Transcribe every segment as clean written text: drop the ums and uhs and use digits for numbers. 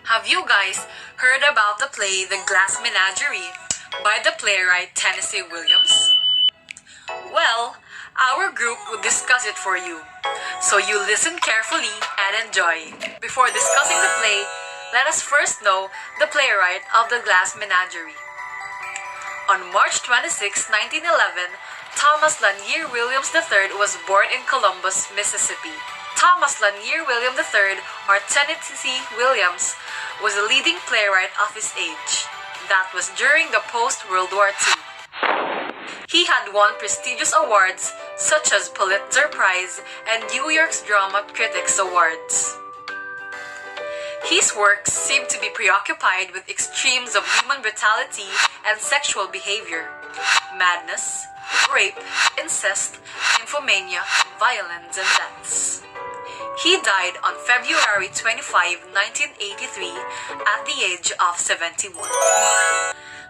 Have you guys heard about the play The Glass Menagerie by the playwright Tennessee Williams? Well, our group will discuss it for you, so you listen carefully and enjoy. Before discussing the play, let us first know the playwright of The Glass Menagerie. On March 26, 1911, Thomas Lanier Williams III was born in Columbus, Mississippi. Thomas Lanier William III, or Tennessee Williams, was a leading playwright of his age. That was during the post-World War II. He had won prestigious awards such as Pulitzer Prize and New York's Drama Critics Awards. His works seem to be preoccupied with extremes of human brutality and sexual behavior, madness, rape, incest, nymphomania, violence, and deaths. He died on February 25, 1983 at the age of 71.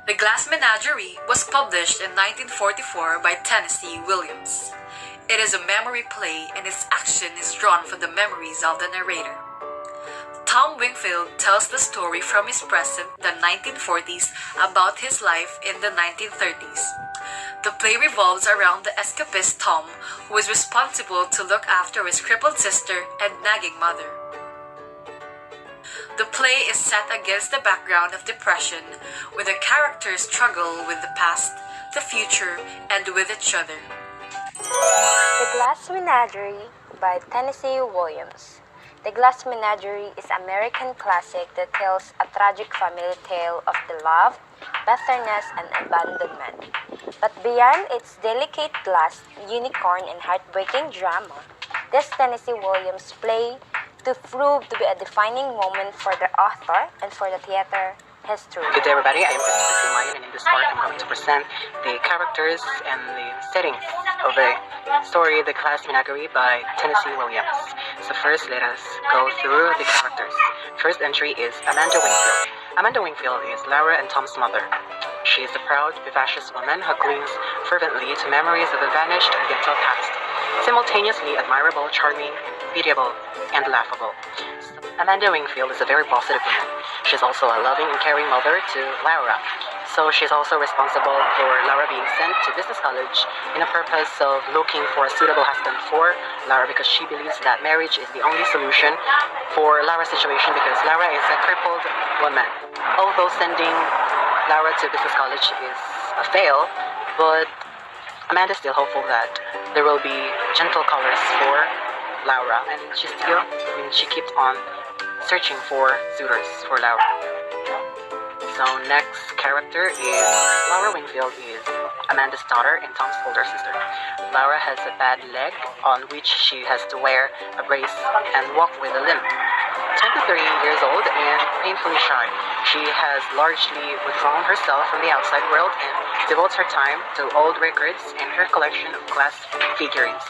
The Glass Menagerie was published in 1944 by Tennessee Williams. It is a memory play and its action is drawn from the memories of the narrator. Tom Wingfield tells the story from his present, the 1940s, about his life in the 1930s. The play revolves around the escapist Tom, who is responsible to look after his crippled sister and nagging mother. The play is set against the background of depression, where the characters struggle with the past, the future, and with each other. The Glass Menagerie by Tennessee Williams. The Glass Menagerie is an American classic that tells a tragic family tale of the love, bitterness, and abandonment. But beyond its delicate glass, unicorn, and heartbreaking drama, this Tennessee Williams play proved to be a defining moment for the author and for the theater history. Good day, everybody. I am Christopher Mayan, and in this part, I'm going to present the characters and the setting of the story The Glass Menagerie by Tennessee Williams. So first, let us go through the characters. First entry is Amanda Wingfield. Amanda Wingfield is Laura and Tom's mother. She is a proud, vivacious woman who clings fervently to memories of a vanished Oriental past, simultaneously admirable, charming, pitiable, and laughable. Amanda Wingfield is a very positive woman. She's also a loving and caring mother to Laura. So she's also responsible for Laura being sent to business college in a purpose of looking for a suitable husband for Laura, because she believes that marriage is the only solution for Laura's situation, because Laura is a crippled woman. Although sending Laura to business college is a fail, but Amanda's still hopeful that there will be gentle colors for Laura, and she keeps on searching for suitors for Laura. So next character is Laura Wingfield is Amanda's daughter and Tom's older sister. Laura has a bad leg on which she has to wear a brace and walk with a limp. 23 years old and painfully shy, she has largely withdrawn herself from the outside world and devotes her time to old records and her collection of glass figurines.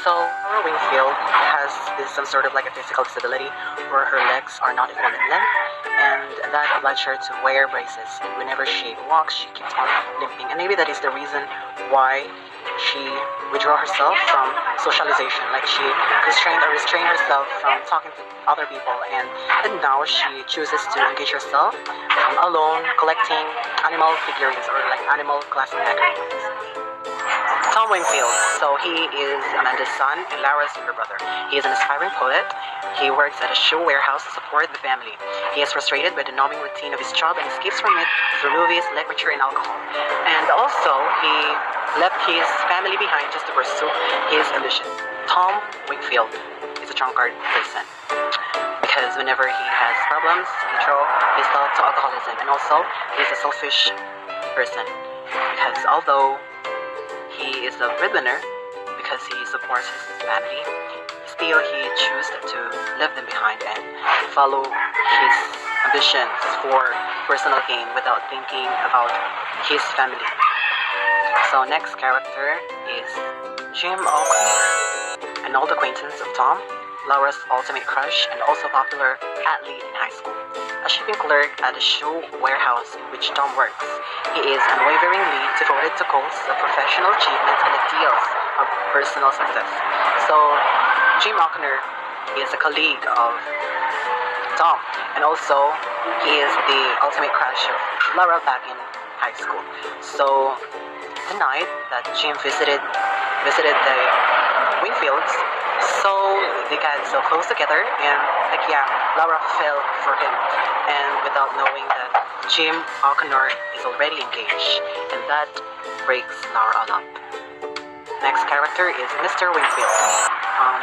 So Laura Wingfield has some sort of like a physical disability where her legs are not equal in length, and that obliges her to wear braces. And whenever she walks, she keeps on limping. And maybe that is the reason why she withdraw herself from socialization, like she restrain herself from talking to other people, and now she chooses to engage herself alone collecting animal figurines or like animal glass menageries. Tom Wingfield, so he is Amanda's son and Laura's younger brother. He is an aspiring poet. He works at a shoe warehouse to support the family. He is frustrated by the numbing routine of his job and escapes from it through movies, literature, and alcohol. And also, he left his family behind just to pursue his ambition. Tom Wingfield is a drunkard person, because whenever he has problems, he throws his thoughts to alcoholism. And also, he's a selfish person, because although he is a breadwinner, because he supports his family, still he chooses to leave them behind and follow his ambitions for personal gain without thinking about his family. So next character is Jim O'Connor, an old acquaintance of Tom, Laura's ultimate crush, and also popular athlete in high school. A shipping clerk at a shoe warehouse in which Tom works, he is unwaveringly devoted to goals of professional achievement and ideals of personal success. So Jim O'Connor is a colleague of Tom. And also, he is the ultimate crush of Laura back in high school. So, the night that Jim visited the Wingfields, so they got so close together, and Laura fell for him, and without knowing that Jim O'Connor is already engaged, and that breaks Laura a lot. Next character is Mr. Wingfield.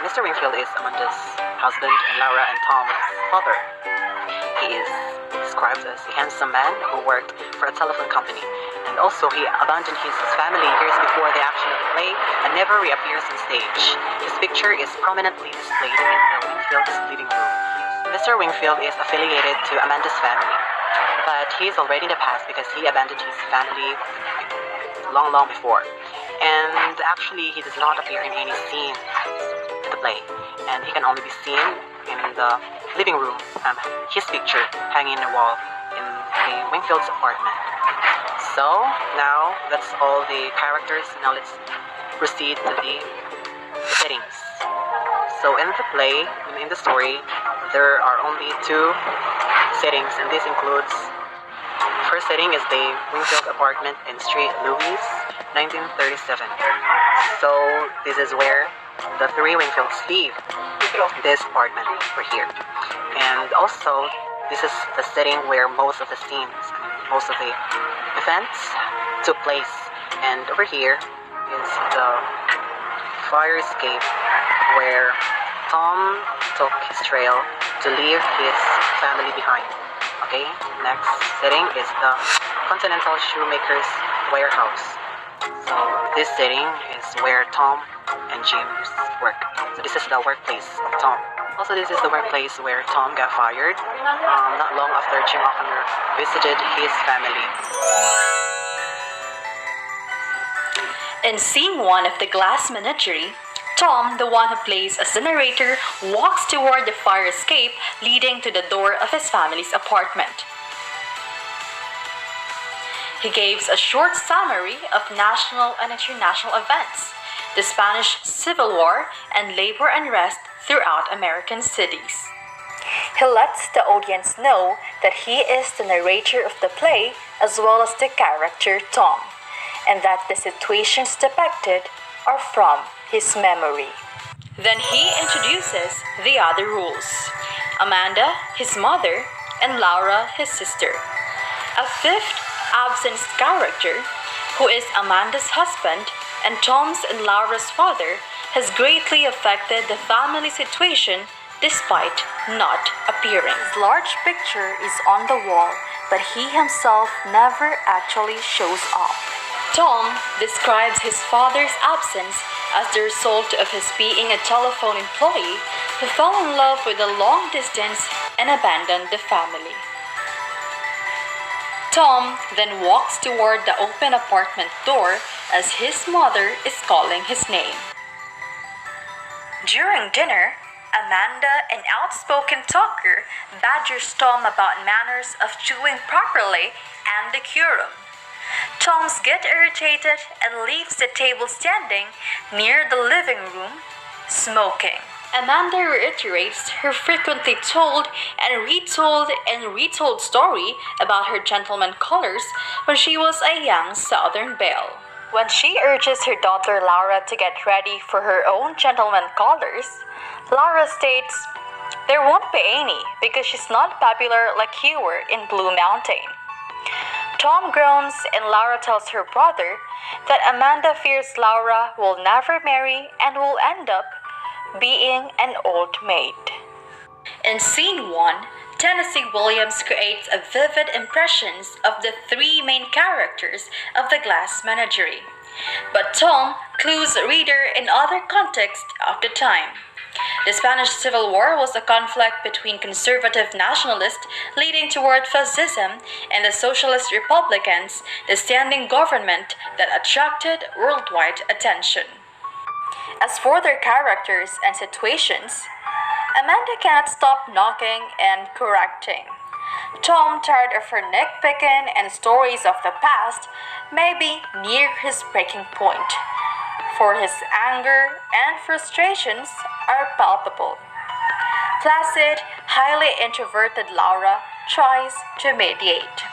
Mr. Wingfield is Amanda's husband and Laura and Tom's father. He is described as a handsome man who worked for a telephone company, and also he abandoned his family years before the action of the play and never reappears on stage. His picture is prominently displayed in the Wingfield's living room. Mr. Wingfield is affiliated to Amanda's family, but he is already in the past because he abandoned his family long before. And actually, he does not appear in any scene in the play, and he can only be seen in the living room, his picture hanging on the wall in the Wingfield's apartment. So, now that's all the characters. Now let's proceed to the settings. So in the play, in the story, there are only two settings, and this includes first setting is the Wingfield apartment in Street Louis, 1937. So this is where the three Wingfields live, this apartment over here. And also, this is the setting where most of the scenes, most of the events took place. And over here is the fire escape where Tom took his trail to leave his family behind. Okay, next setting is the Continental Shoemaker's warehouse. So this setting is where Tom and James work. So this is the workplace of Tom. Also, this is the workplace where Tom got fired not long after Jim O'Connor visited his family. In scene 1 of the Glass Menagerie, Tom, the one who plays as the narrator, walks toward the fire escape leading to the door of his family's apartment. He gives a short summary of national and international events, the Spanish Civil War, and labor unrest throughout American cities. He lets the audience know that he is the narrator of the play as well as the character Tom, and that the situations depicted are from his memory. Then he introduces the other rules: Amanda, his mother, and Laura, his sister. A fifth absent character, who is Amanda's husband and Tom's and Laura's father, has greatly affected the family situation despite not appearing. His large picture is on the wall, but he himself never actually shows up. Tom describes his father's absence as the result of his being a telephone employee who fell in love with a long distance and abandoned the family. Tom then walks toward the open apartment door as his mother is calling his name. During dinner, Amanda, an outspoken talker, badgers Tom about manners of chewing properly and decorum. Tom gets irritated and leaves the table standing near the living room, smoking. Amanda reiterates her frequently told and retold story about her gentleman callers when she was a young Southern belle. When she urges her daughter Laura to get ready for her own gentleman callers, Laura states, "There won't be any because she's not popular like you were in Blue Mountain." Tom groans and Laura tells her brother that Amanda fears Laura will never marry and will end up being an old maid. In scene 1, Tennessee Williams creates a vivid impressions of the three main characters of the Glass Menagerie, but Tom clues reader in other contexts of the time. The Spanish Civil War was a conflict between conservative nationalists leading toward fascism and the socialist republicans, the standing government that attracted worldwide attention. As for their characters and situations, Amanda cannot stop knocking and correcting. Tom, tired of her nitpicking and stories of the past, may be near his breaking point, for his anger and frustrations are palpable. Placid, highly introverted Laura tries to mediate.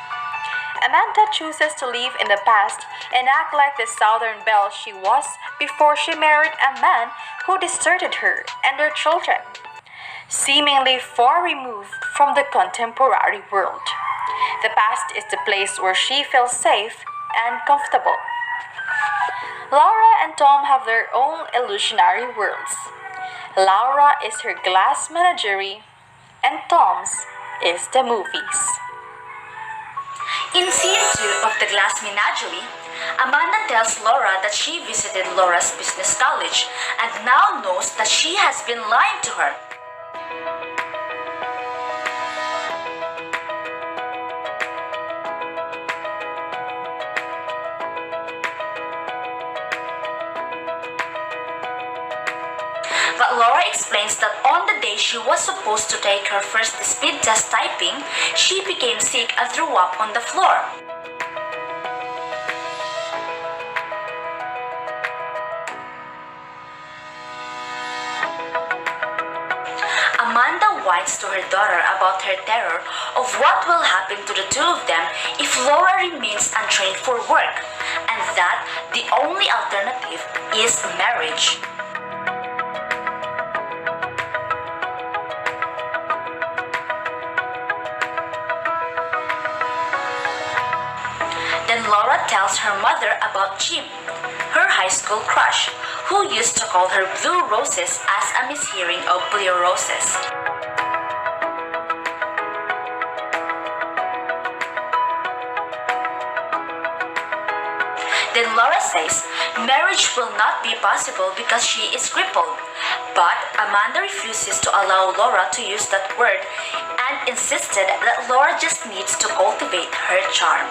Amanda chooses to live in the past and act like the Southern belle she was before she married a man who deserted her and her children, seemingly far removed from the contemporary world. The past is the place where she feels safe and comfortable. Laura and Tom have their own illusionary worlds. Laura is her glass menagerie, and Tom's is the movies. In scene 2 of The Glass Menagerie, Amanda tells Laura that she visited Laura's business college and now knows that she has been lying to her. But Laura explains that on the day she was supposed to take her first speed test typing, she became sick and threw up on the floor. Amanda whines to her daughter about her terror of what will happen to the two of them if Laura remains untrained for work, and that the only alternative is marriage. Then Laura tells her mother about Jim, her high school crush, who used to call her Blue Roses as a mishearing of Blue Roses. Then Laura says marriage will not be possible because she is crippled. But Amanda refuses to allow Laura to use that word and insisted that Laura just needs to cultivate her charm.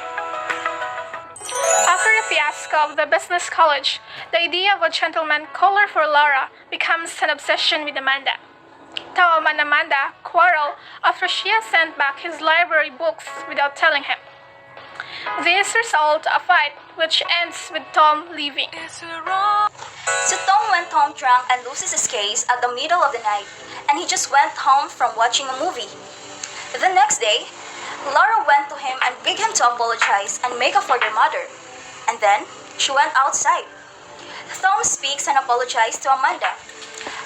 After the fiasco of the business college, the idea of a gentleman caller for Laura becomes an obsession with Amanda. Tom and Amanda quarrel after she has sent back his library books without telling him. This results a fight which ends with Tom leaving. So Tom went home drunk and loses his case at the middle of the night, and he just went home from watching a movie. The next day, Laura went to him and begged him to apologize and make up for their mother. And then, she went outside. Tom speaks and apologized to Amanda.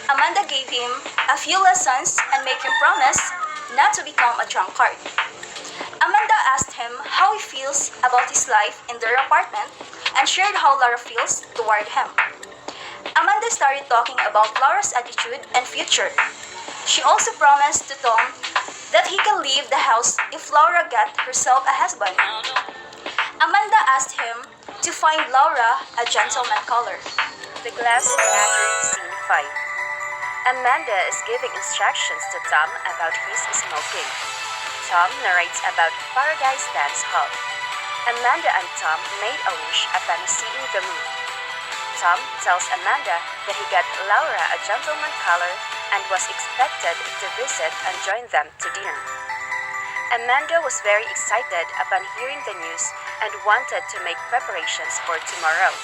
Amanda gave him a few lessons and made him promise not to become a drunkard. Amanda asked him how he feels about his life in their apartment and shared how Laura feels toward him. Amanda started talking about Laura's attitude and future. She also promised to Tom that he can leave the house if Laura got herself a husband. Amanda asked him to find Laura a gentleman caller. The Glass Menagerie Scene 5. Amanda is giving instructions to Tom about his smoking. Tom narrates about Paradise Dance Hall. Amanda and Tom made a wish upon seeing the moon. Tom tells Amanda that he got Laura a gentleman caller and was expected to visit and join them to dinner. Amanda was very excited upon hearing the news and wanted to make preparations for tomorrow.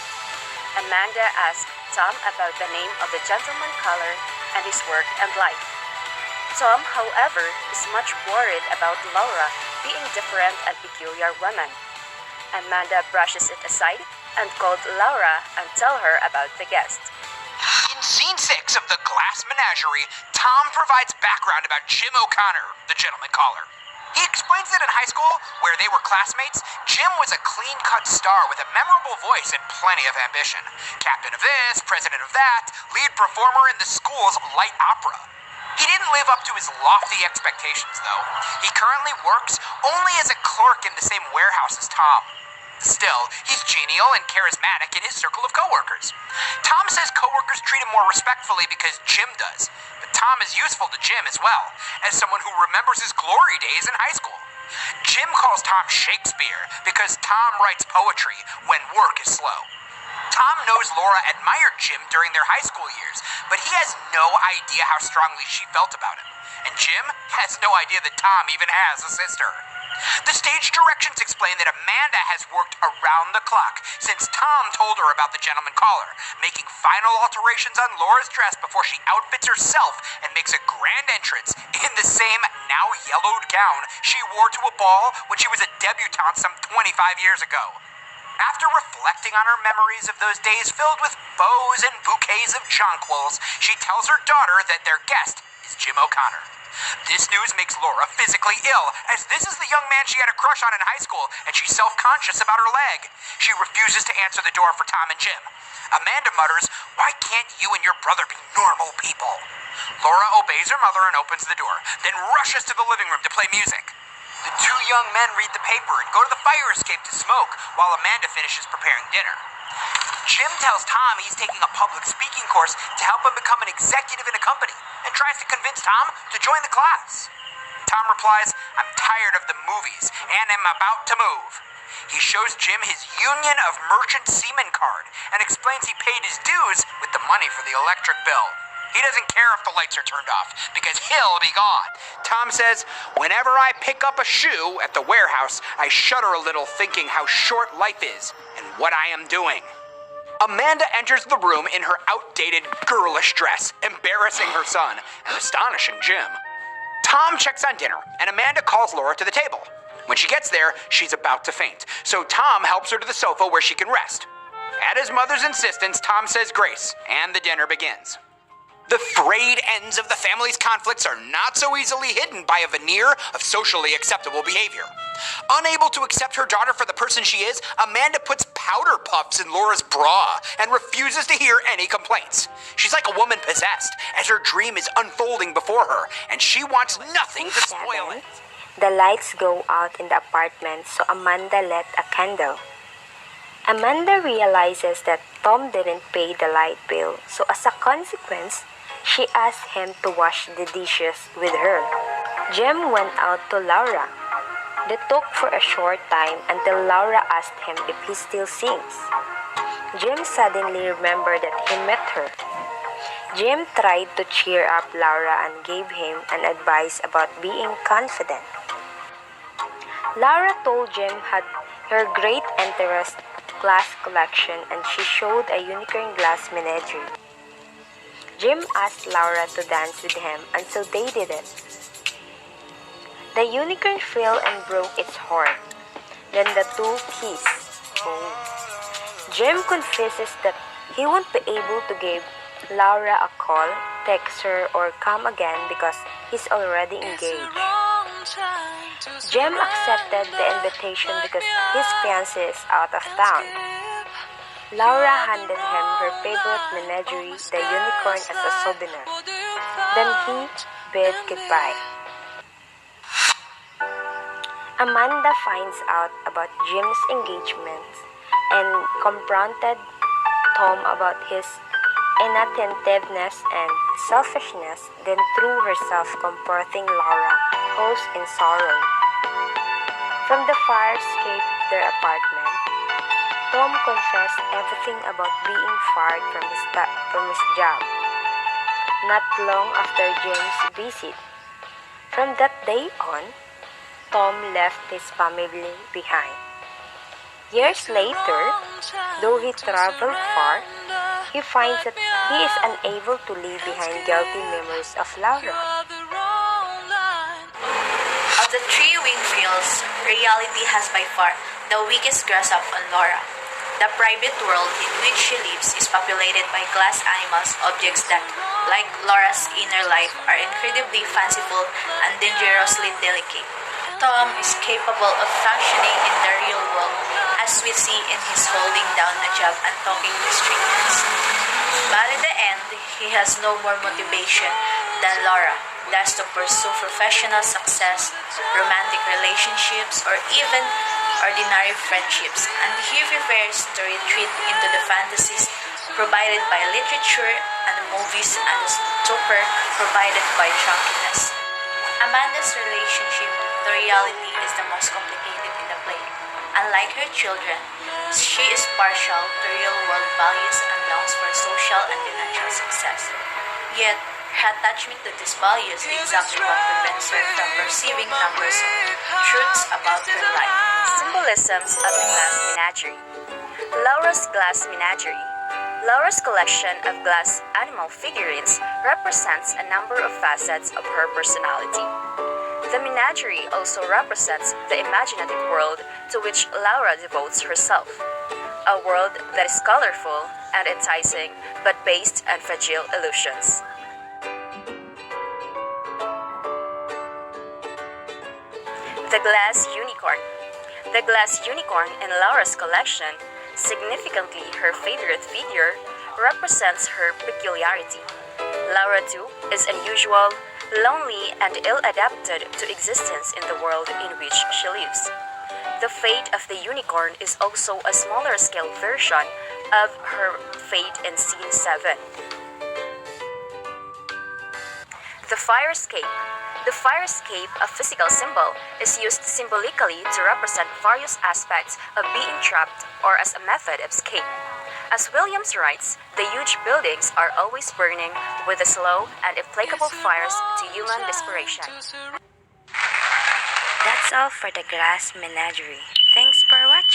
Amanda asked Tom about the name of the gentleman caller and his work and life. Tom, however, is much worried about Laura being different and peculiar woman. Amanda brushes it aside and called Laura and tell her about the guest. In scene 6 of The Glass Menagerie, Tom provides background about Jim O'Connor, the gentleman caller. He explains that in high school, where they were classmates, Jim was a clean-cut star with a memorable voice and plenty of ambition. Captain of this, president of that, lead performer in the school's light opera. He didn't live up to his lofty expectations, though. He currently works only as a clerk in the same warehouse as Tom. Still, he's genial and charismatic in his circle of coworkers. Tom says coworkers treat him more respectfully because Jim does. But Tom is useful to Jim as well, as someone who remembers his glory days in high school. Jim calls Tom Shakespeare because Tom writes poetry when work is slow. Tom knows Laura admired Jim during their high school years, but he has no idea how strongly she felt about him. And Jim has no idea that Tom even has a sister. The stage directions explain that Amanda has worked around the clock since Tom told her about the gentleman caller, making final alterations on Laura's dress before she outfits herself and makes a grand entrance in the same now yellowed gown she wore to a ball when she was a debutante some 25 years ago. After reflecting on her memories of those days filled with bows and bouquets of jonquils, she tells her daughter that their guest is Jim O'Connor. This news makes Laura physically ill, as this is the young man she had a crush on in high school, and she's self-conscious about her leg. She refuses to answer the door for Tom and Jim. Amanda mutters, "Why can't you and your brother be normal people?" Laura obeys her mother and opens the door, then rushes to the living room to play music. The two young men read the paper and go to the fire escape to smoke, while Amanda finishes preparing dinner. Jim tells Tom he's taking a public speaking course to help him become an executive in a company and tries to convince Tom to join the class. Tom replies, "I'm tired of the movies and am about to move." He shows Jim his Union of Merchant Seamen card and explains he paid his dues with the money for the electric bill. He doesn't care if the lights are turned off because he'll be gone. Tom says, "Whenever I pick up a shoe at the warehouse, I shudder a little thinking how short life is and what I am doing." Amanda enters the room in her outdated, girlish dress, embarrassing her son and astonishing Jim. Tom checks on dinner, and Amanda calls Laura to the table. When she gets there, she's about to faint, so Tom helps her to the sofa where she can rest. At his mother's insistence, Tom says grace, and the dinner begins. The frayed ends of the family's conflicts are not so easily hidden by a veneer of socially acceptable behavior. Unable to accept her daughter for the person she is, Amanda puts powder puffs in Laura's bra and refuses to hear any complaints. She's like a woman possessed, as her dream is unfolding before her, and she wants nothing to spoil it. The lights go out in the apartment, so Amanda lit a candle. Amanda realizes that Tom didn't pay the light bill, so as a consequence, she asked him to wash the dishes with her. Jim went out to Laura. They talked for a short time until Laura asked him if he still sings. Jim suddenly remembered that he met her. Jim tried to cheer up Laura and gave him an advice about being confident. Laura told Jim had her great interest glass collection and she showed a unicorn glass menagerie. Jim asked Laura to dance with him and so they did it. The unicorn fell and broke its horn. Then the two kissed. Jim confesses that he won't be able to give Laura a call, text her, or come again because he's already engaged. Jim accepted the invitation because his fiancée is out of town. Laura handed him her favorite menagerie, the unicorn, as a souvenir. Then he bid goodbye. Amanda finds out about Jim's engagement and confronted Tom about his inattentiveness and selfishness, then threw herself comforting Laura, who's in sorrow. From the fire escape their apartment, Tom confessed everything about being fired from his job, not long after Jim's visit. From that day on, Tom left his family behind. Years later, though he traveled far, he finds that he is unable to leave behind guilty memories of Laura. Of the three winged fields, reality has by far the weakest grasp on Laura. The private world in which she lives is populated by glass animals, objects that, like Laura's inner life, are incredibly fanciful and dangerously delicate. Tom is capable of functioning in the real world, as we see in his holding down a job and talking to strangers. But in the end, he has no more motivation than Laura does to pursue professional success, romantic relationships, or even ordinary friendships, and he prefers to retreat into the fantasies provided by literature and movies and the stupor provided by drunkenness. Amanda's relationship to reality is the most complicated in the play. Unlike her children, she is partial to real-world values and longs for social and financial success. Yet, Her attachment to these values is exactly what prevents her from perceiving numbers truths about her life. Symbolisms of the Glass Menagerie. Laura's Glass Menagerie. Laura's collection of glass animal figurines represents a number of facets of her personality. The menagerie also represents the imaginative world to which Laura devotes herself. A world that is colorful and enticing but based on fragile illusions. The Glass Unicorn. The glass unicorn in Laura's collection, significantly her favorite figure, represents her peculiarity. Laura, too, is unusual, lonely, and ill-adapted to existence in the world in which she lives. The fate of the unicorn is also a smaller-scale version of her fate in Scene 7. The Fire Escape. The fire escape, a physical symbol, is used symbolically to represent various aspects of being trapped or as a method of escape. As Williams writes, the huge buildings are always burning with the slow and implacable fires to human desperation. That's all for the Glass Menagerie. Thanks for watching.